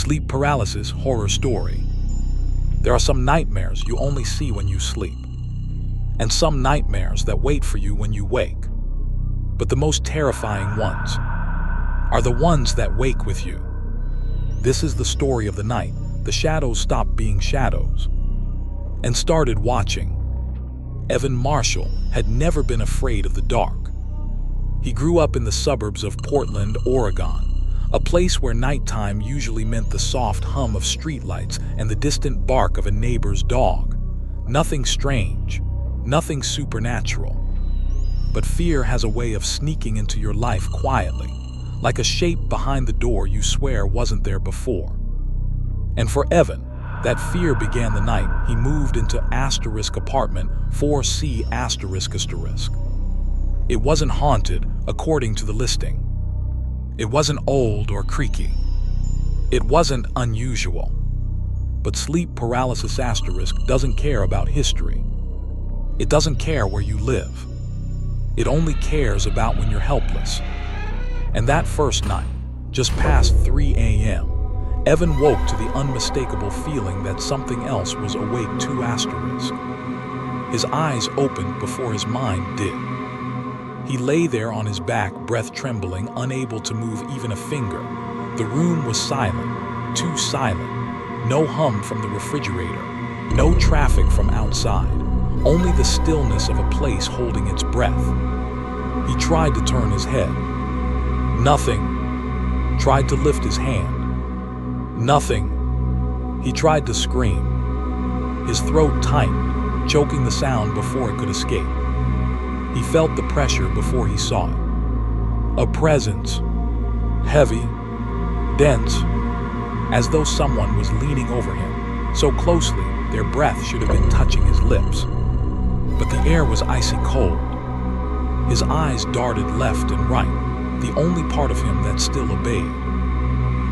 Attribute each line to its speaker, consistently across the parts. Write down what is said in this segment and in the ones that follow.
Speaker 1: Sleep paralysis horror story. There are some nightmares you only see when you sleep, and some nightmares that wait for you when you wake. But the most terrifying ones are the ones that wake with you. This is the story of the night the shadows stopped being shadows and started watching. Evan Marshall had never been afraid of the dark. He grew up in the suburbs of Portland, Oregon, a place where nighttime usually meant the soft hum of streetlights and the distant bark of a neighbor's dog. Nothing strange, nothing supernatural. But fear has a way of sneaking into your life quietly, like a shape behind the door you swear wasn't there before. And for Evan, that fear began the night he moved into apartment 4C***. It wasn't haunted, according to the listing. It wasn't old or creaky. It wasn't unusual. But sleep paralysis doesn't care about history. It doesn't care where you live. It only cares about when you're helpless. And that first night, just past 3 a.m., Evan woke to the unmistakable feeling that something else was awake too**. His eyes opened before his mind did. He lay there on his back, breath trembling, unable to move even a finger. The room was silent, too silent. No hum from the refrigerator, no traffic from outside, only the stillness of a place holding its breath. He tried to turn his head. Nothing. Tried to lift his hand. Nothing. He tried to scream. His throat tightened, choking the sound before it could escape. He felt the pressure before he saw it. A presence. Heavy. Dense. As though someone was leaning over him, so closely their breath should have been touching his lips. But the air was icy cold. His eyes darted left and right, the only part of him that still obeyed.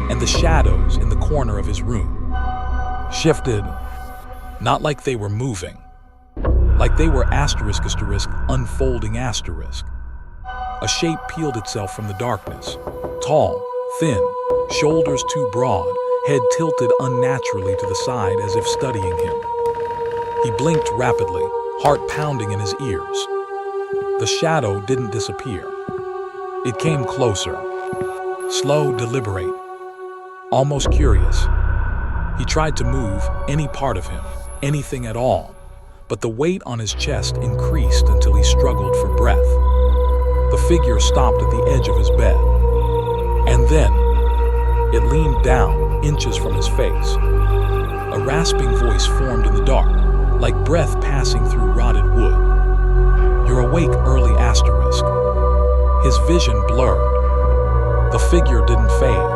Speaker 1: And the shadows in the corner of his room shifted, not like they were moving, like they were *** unfolding ***. A shape peeled itself from the darkness, tall, thin, shoulders too broad, head tilted unnaturally to the side as if studying him. He blinked rapidly, heart pounding in his ears. The shadow didn't disappear. It came closer, slow, deliberate, almost curious. He tried to move any part of him, anything at all, but the weight on his chest increased until he struggled for breath. The figure stopped at the edge of his bed, and then it leaned down, inches from his face. A rasping voice formed in the dark, like breath passing through rotted wood. "You're awake, early ***." His vision blurred. The figure didn't fade.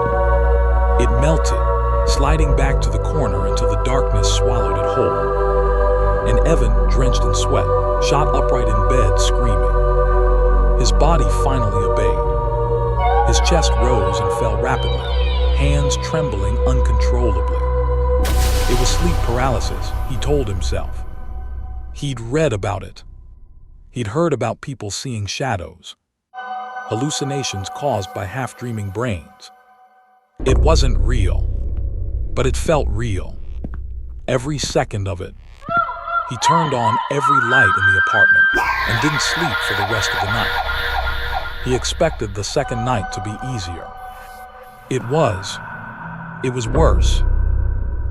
Speaker 1: It melted, sliding back to the corner until the darkness swallowed it whole. And Evan, drenched in sweat, shot upright in bed, screaming. His body finally obeyed. His chest rose and fell rapidly, hands trembling uncontrollably. It was sleep paralysis, he told himself. He'd read about it. He'd heard about people seeing shadows, hallucinations caused by half-dreaming brains. It wasn't real, but it felt real. Every second of it. He turned on every light in the apartment and didn't sleep for the rest of the night. He expected the second night to be easier. It was worse.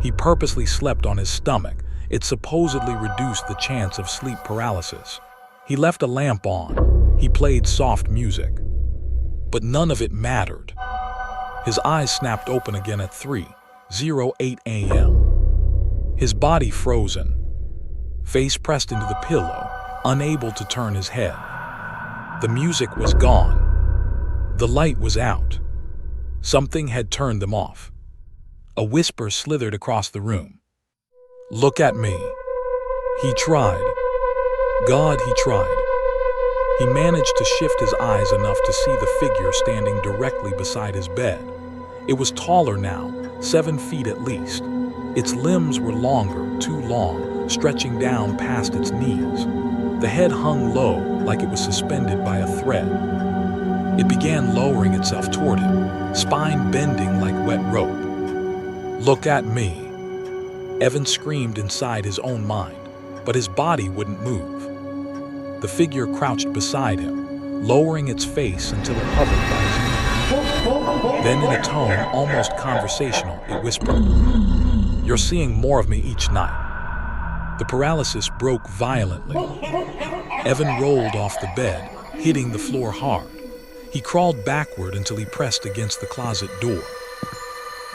Speaker 1: He purposely slept on his stomach. It supposedly reduced the chance of sleep paralysis. He left a lamp on. He played soft music. But none of it mattered. His eyes snapped open again at 3:08 a.m. His body frozen, face pressed into the pillow, unable to turn his head. The music was gone. The light was out. Something had turned them off. A whisper slithered across the room. "Look at me." He tried. God, he tried. He managed to shift his eyes enough to see the figure standing directly beside his bed. It was taller now, 7 feet at least. Its limbs were longer, too long, stretching down past its knees. The head hung low, like it was suspended by a thread. It began lowering itself toward him, spine bending like wet rope. "Look at me," Evan screamed inside his own mind, but his body wouldn't move. The figure crouched beside him, lowering its face until it hovered by his knee. Then in a tone almost conversational, it whispered, "You're seeing more of me each night." The paralysis broke violently. Evan rolled off the bed, hitting the floor hard. He crawled backward until he pressed against the closet door.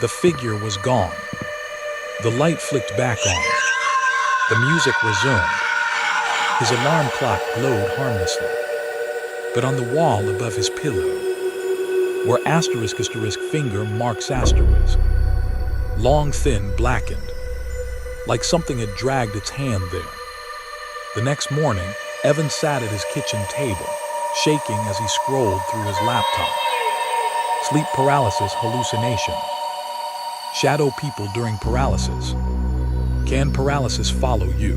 Speaker 1: The figure was gone. The light flicked back on. The music resumed. His alarm clock glowed harmlessly. But on the wall above his pillow, where asterisk finger marks asterisk, long, thin, blackened, like something had dragged its hand there. The next morning, Evan sat at his kitchen table, shaking as he scrolled through his laptop. Sleep paralysis hallucination. Shadow people during paralysis. Can paralysis follow you?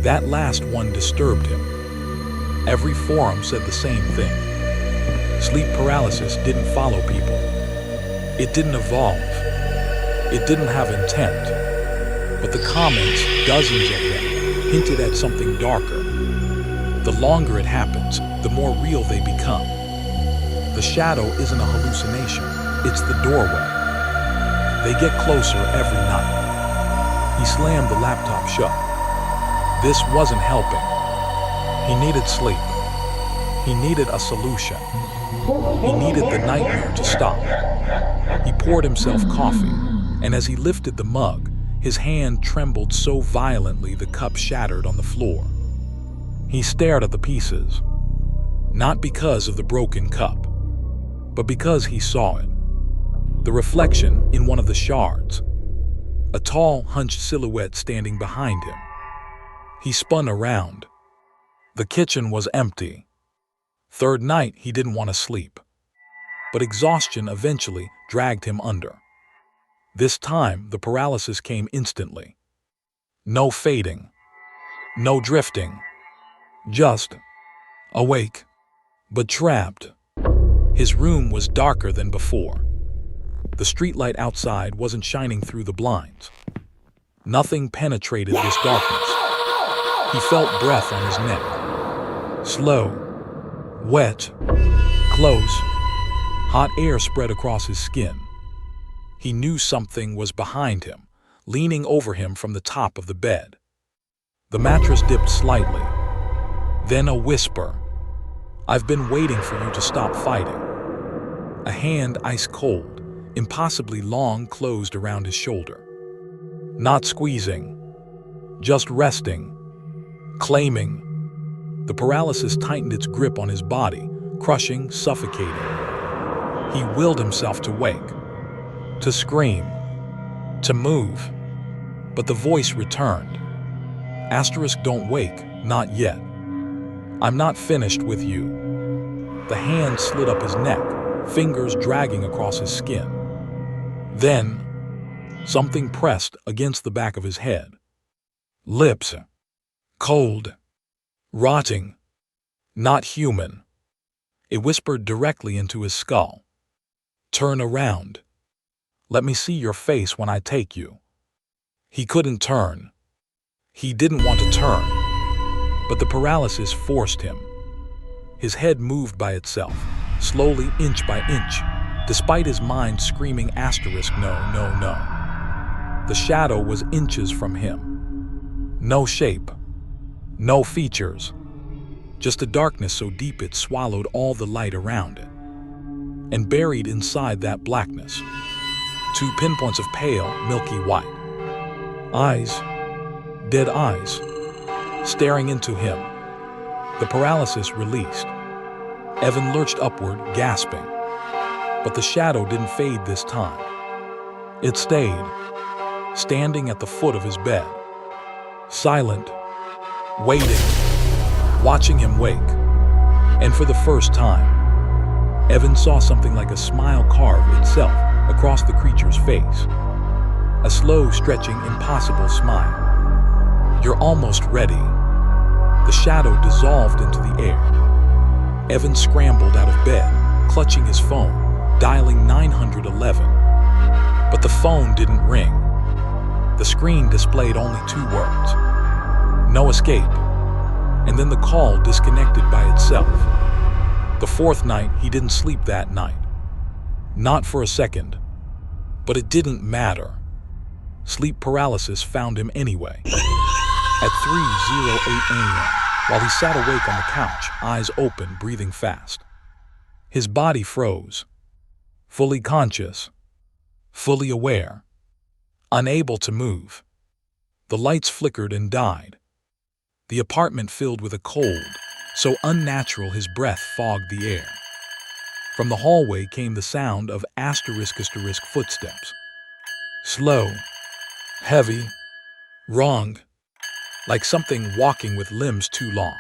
Speaker 1: That last one disturbed him. Every forum said the same thing. Sleep paralysis didn't follow people. It didn't evolve. It didn't have intent. But the comments, dozens of them, hinted at something darker. The longer it happens, the more real they become. The shadow isn't a hallucination, it's the doorway. They get closer every night. He slammed the laptop shut. This wasn't helping. He needed sleep. He needed a solution. He needed the nightmare to stop. He poured himself coffee, and as he lifted the mug, his hand trembled so violently the cup shattered on the floor. He stared at the pieces, not because of the broken cup, but because he saw it. The reflection in one of the shards, a tall, hunched silhouette standing behind him. He spun around. The kitchen was empty. Third night, he didn't want to sleep, but exhaustion eventually dragged him under. This time, the paralysis came instantly. No fading, no drifting, just awake, but trapped. His room was darker than before. The streetlight outside wasn't shining through the blinds. Nothing penetrated this darkness. He felt breath on his neck. Slow, wet, close. Hot air spread across his skin. He knew something was behind him, leaning over him from the top of the bed. The mattress dipped slightly. Then a whisper. "I've been waiting for you to stop fighting." A hand ice cold, impossibly long, closed around his shoulder. Not squeezing, just resting, claiming. The paralysis tightened its grip on his body, crushing, suffocating. He willed himself to wake, to scream, to move. But the voice returned. Asterisk, don't wake, not yet. I'm not finished with you. The hand slid up his neck, fingers dragging across his skin. Then, something pressed against the back of his head. Lips. Cold. Rotting. Not human. It whispered directly into his skull. Turn around. Let me see your face when I take you. He couldn't turn. He didn't want to turn. But the paralysis forced him. His head moved by itself, slowly, inch by inch, despite his mind screaming asterisk, no, no, no. The shadow was inches from him. No shape. No features. Just a darkness so deep it swallowed all the light around it. And buried inside that blackness, two pinpoints of pale, milky white. Eyes. Dead eyes. Staring into him. The paralysis released. Evan lurched upward, gasping. But the shadow didn't fade this time. It stayed, standing at the foot of his bed. Silent. Waiting. Watching him wake. And for the first time, Evan saw something like a smile carve itself across the creature's face. A slow, stretching, impossible smile. You're almost ready. The shadow dissolved into the air. Evan scrambled out of bed, clutching his phone, dialing 911. But the phone didn't ring. The screen displayed only 2 words: no escape. And then the call disconnected by itself. The 4th night, he didn't sleep that night. Not for a second. But it didn't matter. Sleep paralysis found him anyway. At 3:08 a.m., while he sat awake on the couch, eyes open, breathing fast. His body froze. Fully conscious. Fully aware. Unable to move. The lights flickered and died. The apartment filled with a cold, so unnatural his breath fogged the air. From the hallway came the sound of *** footsteps. Slow, heavy, wrong, like something walking with limbs too long.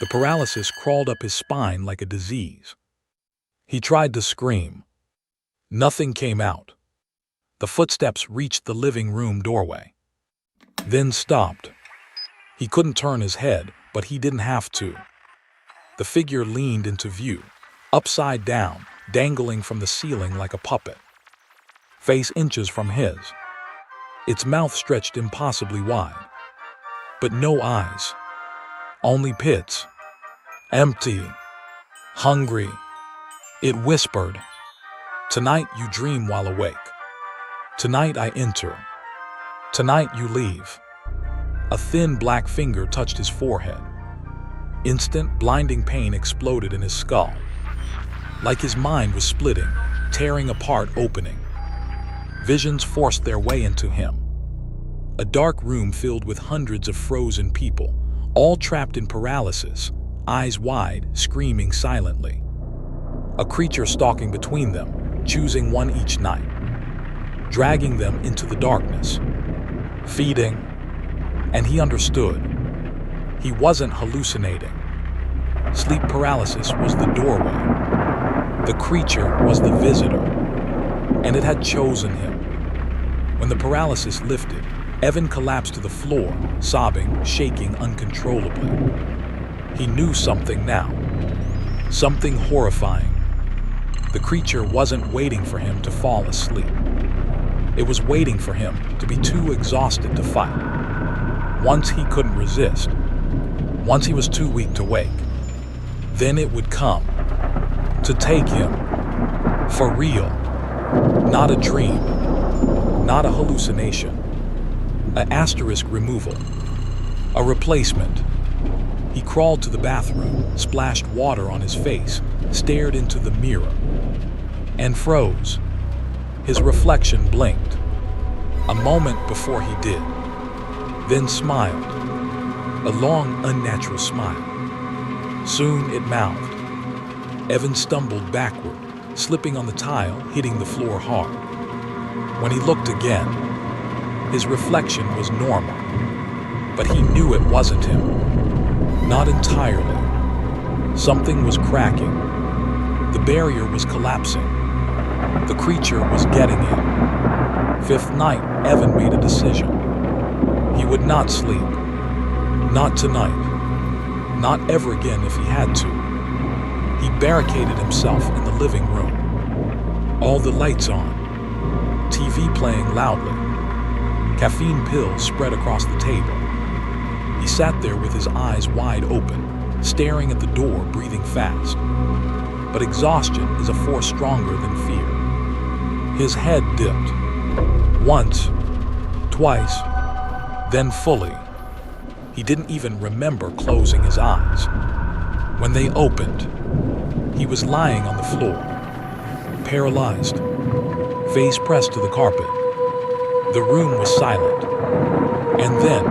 Speaker 1: The paralysis crawled up his spine like a disease. He tried to scream. Nothing came out. The footsteps reached the living room doorway. Then stopped. He couldn't turn his head, but he didn't have to. The figure leaned into view, upside down, dangling from the ceiling like a puppet. Face inches from his. Its mouth stretched impossibly wide. But no eyes. Only pits. Empty. Hungry. It whispered, "Tonight you dream while awake. Tonight I enter. Tonight you leave." A thin black finger touched his forehead. Instant, blinding pain exploded in his skull. Like his mind was splitting, tearing apart, opening. Visions forced their way into him. A dark room filled with hundreds of frozen people, all trapped in paralysis, eyes wide, screaming silently. A creature stalking between them, choosing one each night, dragging them into the darkness, feeding. And he understood. He wasn't hallucinating. Sleep paralysis was the doorway. The creature was the visitor, and it had chosen him. When the paralysis lifted, Evan collapsed to the floor, sobbing, shaking uncontrollably. He knew something now. Something horrifying. The creature wasn't waiting for him to fall asleep. It was waiting for him to be too exhausted to fight. Once he couldn't resist. Once he was too weak to wake. Then it would come. To take him. For real. Not a dream. Not a hallucination. An asterisk removal. A replacement. He crawled to the bathroom, splashed water on his face, stared into the mirror, and froze. His reflection blinked. A moment before he did. Then smiled. A long, unnatural smile. Soon it mouthed. Evan stumbled backward, slipping on the tile, hitting the floor hard. When he looked again, his reflection was normal. But he knew it wasn't him. Not entirely. Something was cracking. The barrier was collapsing. The creature was getting him. 5th night, Evan made a decision. He would not sleep. Not tonight. Not ever again if he had to. He barricaded himself in the living room. All the lights on. TV playing loudly. Caffeine pills spread across the table. He sat there with his eyes wide open, staring at the door, breathing fast. But exhaustion is a force stronger than fear. His head dipped. Once. Twice. Then fully. He didn't even remember closing his eyes. When they opened, he was lying on the floor, paralyzed, face pressed to the carpet. The room was silent. And then,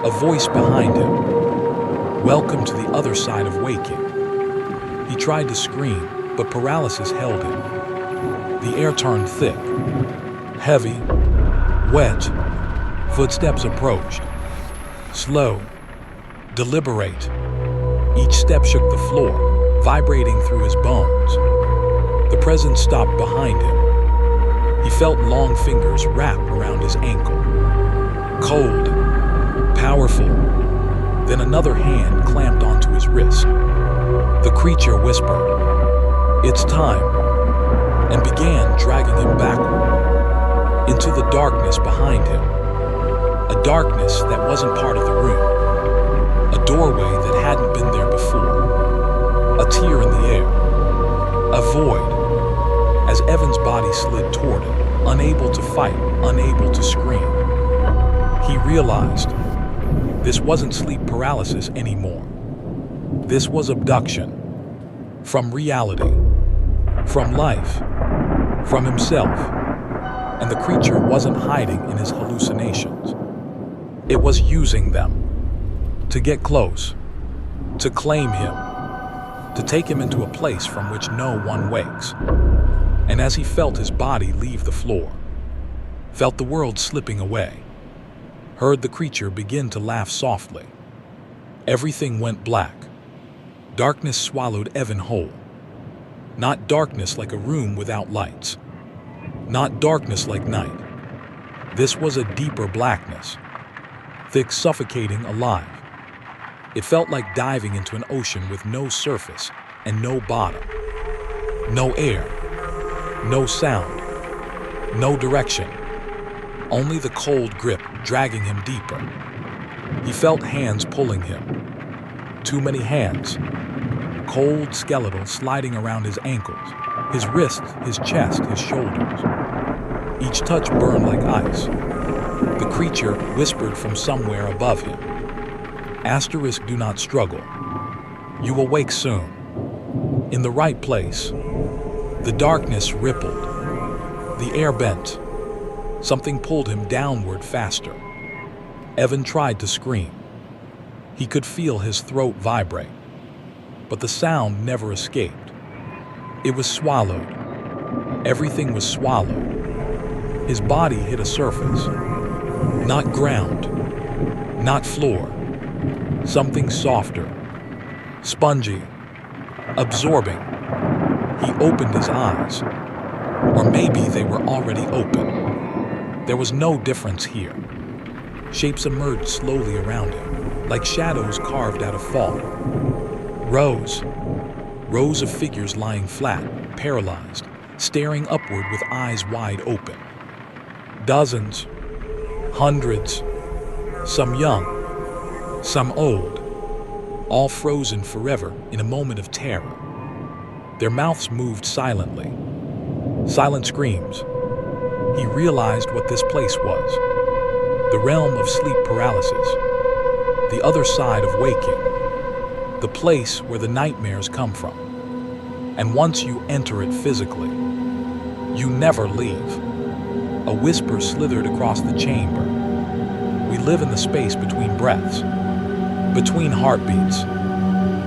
Speaker 1: a voice behind him. Welcome to the other side of waking. He tried to scream, but paralysis held him. The air turned thick, heavy, wet. Footsteps approached. Slow, deliberate. Each step shook the floor, vibrating through his bones. The presence stopped behind him. He felt long fingers wrap around his ankle. Cold, powerful. Then another hand clamped onto his wrist. The creature whispered, "It's time," and began dragging him backward. darkness behind him. A darkness that wasn't part of the room. A doorway that hadn't been there before. A tear in the air. A void. As Evan's body slid toward him, unable to fight, unable to scream. He realized this wasn't sleep paralysis anymore. This was abduction. From reality. From life. From himself. And the creature wasn't hiding in his hallucinations. It was using them. To get close. To claim him. To take him into a place from which no one wakes. And as he felt his body leave the floor, felt the world slipping away, heard the creature begin to laugh softly, everything went black. Darkness swallowed Evan whole. Not darkness like a room without lights. Not darkness like night. This was a deeper blackness. Thick, suffocating, alive. It felt like diving into an ocean with no surface and no bottom. No air. No sound. No direction. Only the cold grip dragging him deeper. He felt hands pulling him. Too many hands. Cold, skeletal, sliding around his ankles, his wrists, his chest, his shoulders. Each touch burned like ice. The creature whispered from somewhere above him. Asterisk, do not struggle. You will wake soon. In the right place. The darkness rippled. The air bent. Something pulled him downward faster. Evan tried to scream. He could feel his throat vibrate. But the sound never escaped. It was swallowed. Everything was swallowed. His body hit a surface. Not ground. Not floor. Something softer. Spongy. Absorbing. He opened his eyes. Or maybe they were already open. There was no difference here. Shapes emerged slowly around him, like shadows carved out of fog. Rows of figures lying flat, paralyzed, staring upward with eyes wide open. Dozens, hundreds, some young, some old, all frozen forever in a moment of terror. Their mouths moved silently. Silent screams. He realized what this place was. The realm of sleep paralysis. The other side of waking. The place where the nightmares come from. And once you enter it physically, you never leave. A whisper slithered across the chamber. We live in the space between breaths, between heartbeats,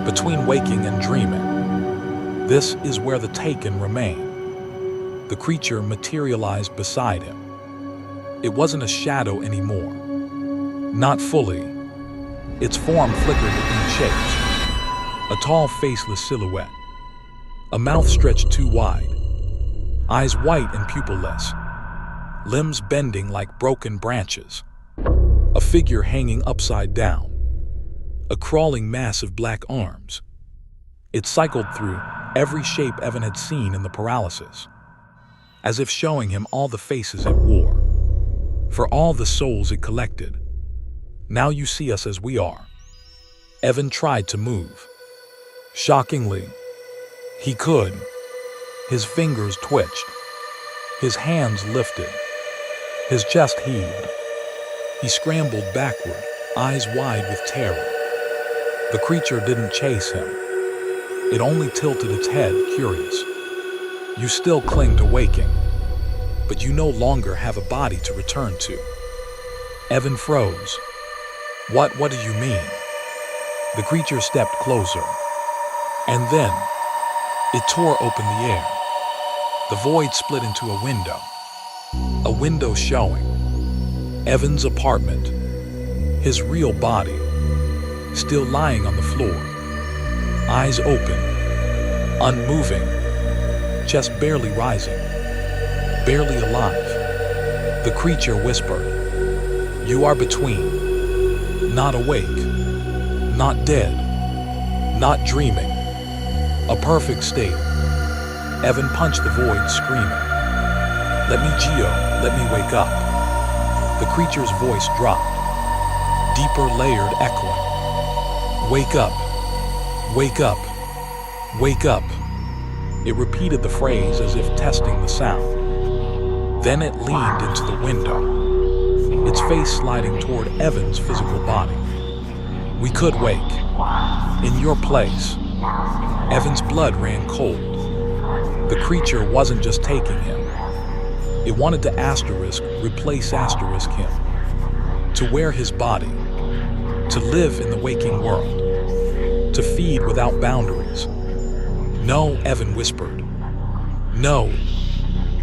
Speaker 1: between waking and dreaming. This is where the taken remain. The creature materialized beside him. It wasn't a shadow anymore. Not fully. Its form flickered in shapes. A tall, faceless silhouette. A mouth stretched too wide. Eyes white and pupilless. Limbs bending like broken branches. A figure hanging upside down. A crawling mass of black arms. It cycled through every shape Evan had seen in the paralysis, as if showing him all the faces at war. For all the souls it collected. Now you see us as we are. Evan tried to move. Shockingly, he could. His fingers twitched. His hands lifted. His chest heaved. He scrambled backward, eyes wide with terror. The creature didn't chase him. It only tilted its head, curious. You still cling to waking, but you no longer have a body to return to. Evan froze. What do you mean? The creature stepped closer. And then, it tore open the air. The void split into a window. A window showing Evan's apartment. His real body, still lying on the floor. Eyes open, unmoving, chest barely rising, barely alive. The creature whispered, "You are between, not awake, not dead, not dreaming. A perfect state." Evan punched the void, screaming, "Let me Geo, let me wake up." The creature's voice dropped, deeper layered echoing. Wake up, wake up, wake up. It repeated the phrase as if testing the sound. Then it leaned into the window, its face sliding toward Evan's physical body. We could wake. In your place. Evan's blood ran cold. The creature wasn't just taking him. It wanted to replace him. To wear his body. To live in the waking world. To feed without boundaries. No, Evan whispered. No.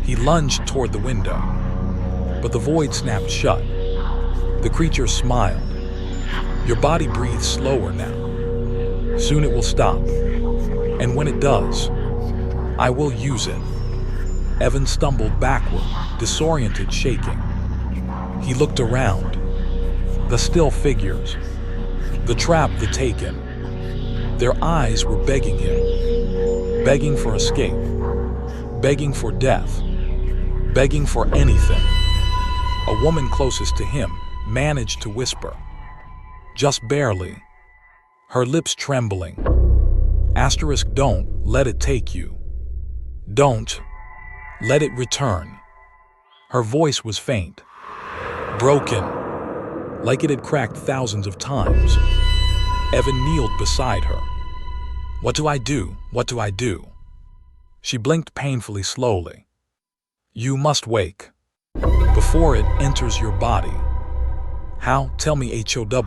Speaker 1: He lunged toward the window. But the void snapped shut. The creature smiled. Your body breathes slower now. Soon it will stop. And when it does, I will use it. Evan stumbled backward, disoriented, shaking. He looked around. The still figures. The trap, the taken. Their eyes were begging him. Begging for escape. Begging for death. Begging for anything. A woman closest to him managed to whisper. Just barely. Her lips trembling. Don't let it take you. Don't let it return. Her voice was faint, broken, like it had cracked thousands of times. Evan kneeled beside her. What do I do? What do I do? She blinked painfully slowly. You must wake. Before it enters your body. How? Tell me, HOW.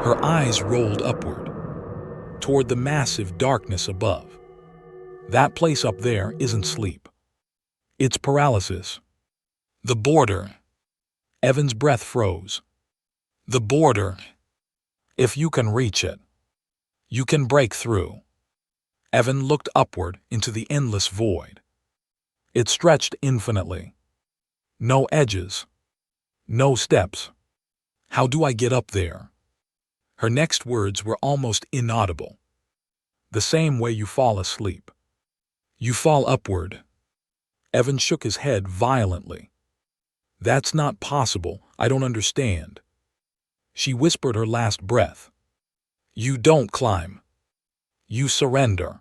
Speaker 1: Her eyes rolled upward, toward the massive darkness above. That place up there isn't sleep. It's paralysis. The border. Evan's breath froze. The border. If you can reach it, you can break through. Evan looked upward into the endless void. It stretched infinitely. No edges. No steps. How do I get up there? Her next words were almost inaudible. The same way you fall asleep. You fall upward. Evan shook his head violently. That's not possible. I don't understand. She whispered her last breath. You don't climb. You surrender.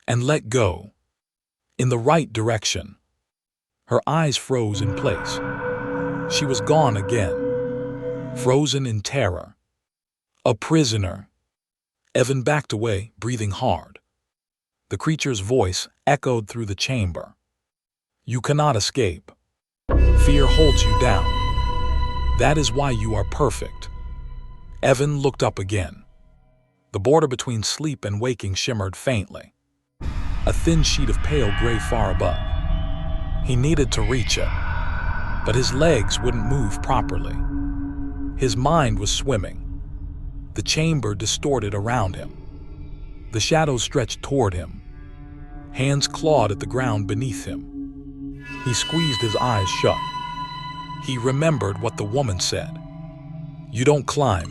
Speaker 1: And let go. In the right direction. Her eyes froze in place. She was gone again. Frozen in terror. A prisoner. Evan backed away, breathing hard. The creature's voice echoed through the chamber. You cannot escape. Fear holds you down. That is why you are perfect. Evan looked up again. The border between sleep and waking shimmered faintly. A thin sheet of pale gray far above. He needed to reach it, but his legs wouldn't move properly. His mind was swimming. The chamber distorted around him. The shadows stretched toward him. Hands clawed at the ground beneath him. He squeezed his eyes shut. He remembered what the woman said. You don't climb.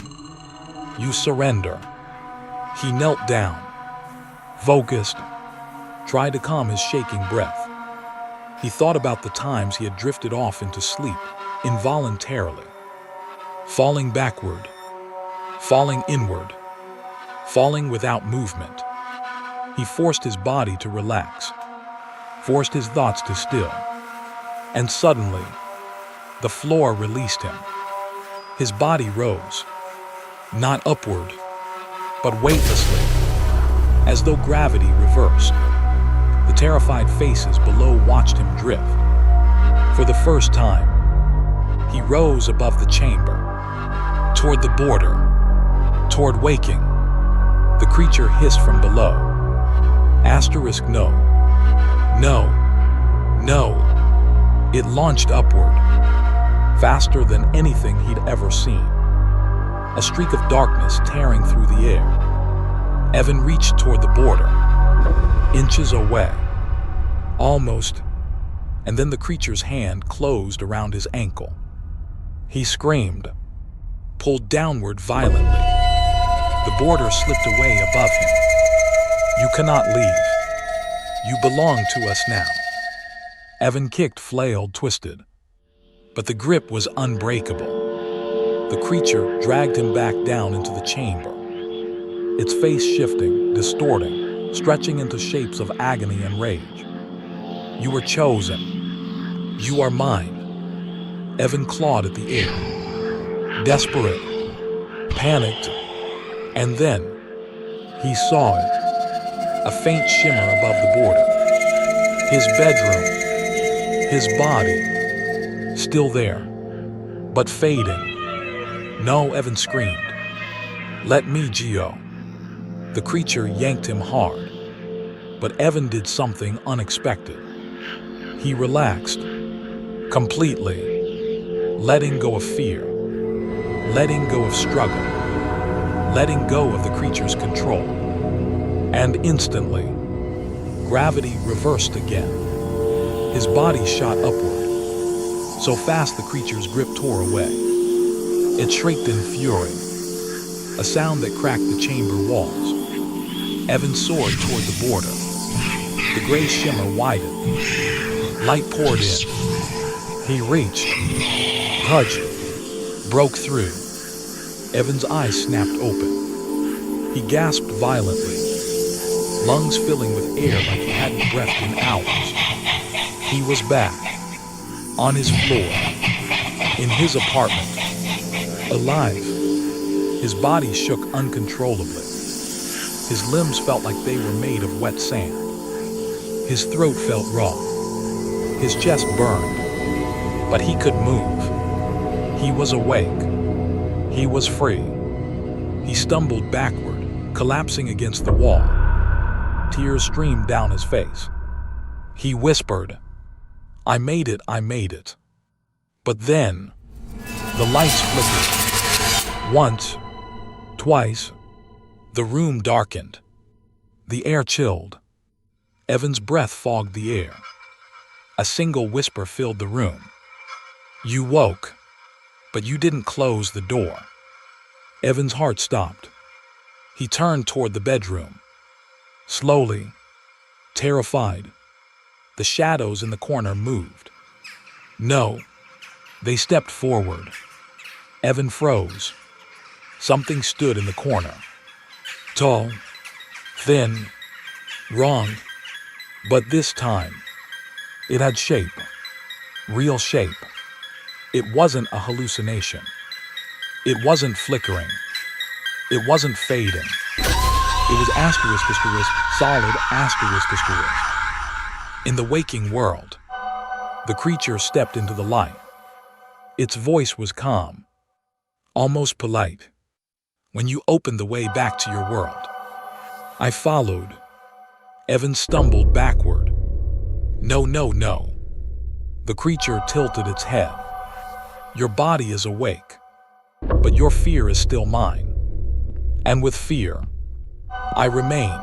Speaker 1: You surrender. He knelt down, focused, tried to calm his shaking breath. He thought about the times he had drifted off into sleep, involuntarily. Falling backward. Falling inward, falling without movement. He forced his body to relax, forced his thoughts to still. And suddenly, the floor released him. His body rose, not upward, but weightlessly, as though gravity reversed. The terrified faces below watched him drift. For the first time, he rose above the chamber, toward the border, toward waking. The creature hissed from below. No. No. No. It launched upward, faster than anything he'd ever seen. A streak of darkness tearing through the air. Evan reached toward the border, inches away. Almost. And then the creature's hand closed around his ankle. He screamed, pulled downward violently. The border slipped away above him. You cannot leave. You belong to us now. Evan kicked, flailed, twisted. but the grip was unbreakable. The creature dragged him back down into the chamber, its face shifting, distorting, stretching into shapes of agony and rage. "You were chosen. You are mine." Evan clawed at the air, desperate, panicked, and then he saw it, a faint shimmer above the border. His bedroom, his body, still there, but fading. "No," Evan screamed. "Let me, Gio." The creature yanked him hard, but Evan did something unexpected. He relaxed, completely, letting go of fear, letting go of struggle, letting go of the creature's control. And instantly, gravity reversed again. His body shot upward, so fast the creature's grip tore away. It shrieked in fury, a sound that cracked the chamber walls. Evan soared toward the border. The gray shimmer widened. Light poured in. He reached, touched, broke through. Evan's eyes snapped open. He gasped violently, lungs filling with air like he hadn't breathed in hours. He was back, on his floor, in his apartment, alive. His body shook uncontrollably. His limbs felt like they were made of wet sand. His throat felt raw. His chest burned, but he could move. He was awake. He was free. He stumbled backward, collapsing against the wall. Tears streamed down his face. He whispered, "I made it, I made it." But then, the lights flickered. Once, twice, the room darkened. The air chilled. Evan's breath fogged the air. A single whisper filled the room. "You woke, but you didn't close the door." Evan's heart stopped. He turned toward the bedroom. Slowly, terrified, the shadows in the corner moved. No, they stepped forward. Evan froze. Something stood in the corner. Tall, thin, wrong, but this time, it had shape, real shape. It wasn't a hallucination. It wasn't flickering. It wasn't fading. It was asterisk, solid asterisk. In the waking world, the creature stepped into the light. Its voice was calm, almost polite. "When you opened the way back to your world, I followed." Evan stumbled backward. No. The creature tilted its head. "Your body is awake, but your fear is still mine. And with fear, I remain."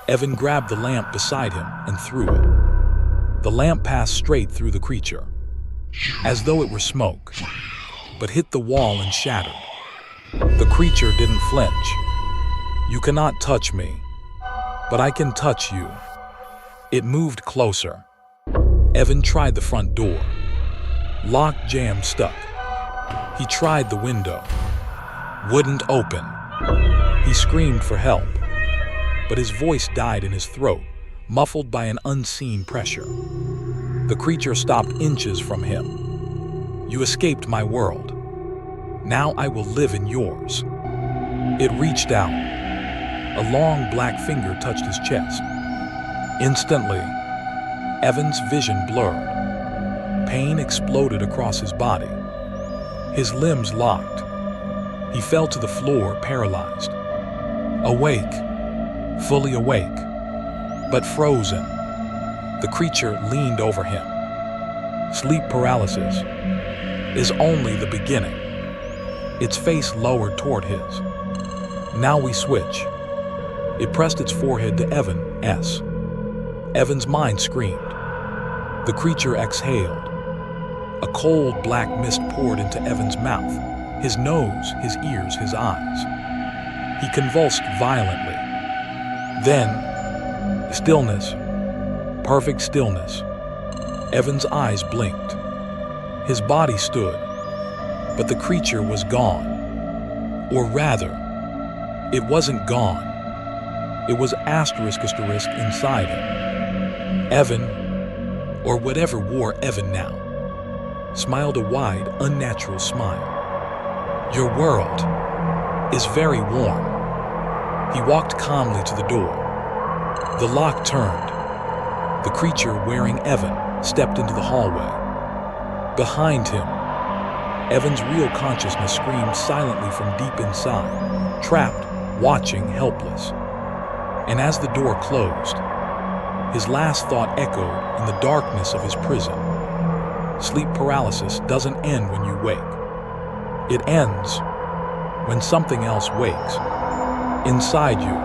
Speaker 1: Evan grabbed the lamp beside him and threw it. The lamp passed straight through the creature, as though it were smoke, but hit the wall and shattered. The creature didn't flinch. "You cannot touch me, but I can touch you." It moved closer. Evan tried the front door. Lock, jam, stuck. He tried the window. Wouldn't open. He screamed for help, but his voice died in his throat, muffled by an unseen pressure. The creature stopped inches from him. "You escaped my world. Now I will live in yours." It reached out. A long black finger touched his chest. Instantly, Evan's vision blurred. Pain exploded across his body. His limbs locked. He fell to the floor, paralyzed. Awake, fully awake, but frozen. The creature leaned over him. Sleep paralysis is only the beginning. Its face lowered toward his. "Now we switch." It pressed its forehead to Evan's. Evan's mind screamed. The creature exhaled. A cold black mist poured into Evan's mouth, his nose, his ears, his eyes. He convulsed violently. Then, stillness, perfect stillness. Evan's eyes blinked. His body stood, but the creature was gone. Or rather, it wasn't gone. It was asterisk inside him. Evan, or whatever wore Evan now, smiled a wide, unnatural smile. "Your world is very warm." He walked calmly to the door. The lock turned. The creature wearing Evan stepped into the hallway. Behind him, Evan's real consciousness screamed silently from deep inside, trapped, watching, helpless. And as the door closed, his last thought echoed in the darkness of his prison. Sleep paralysis doesn't end when you wake. It ends when something else wakes inside you.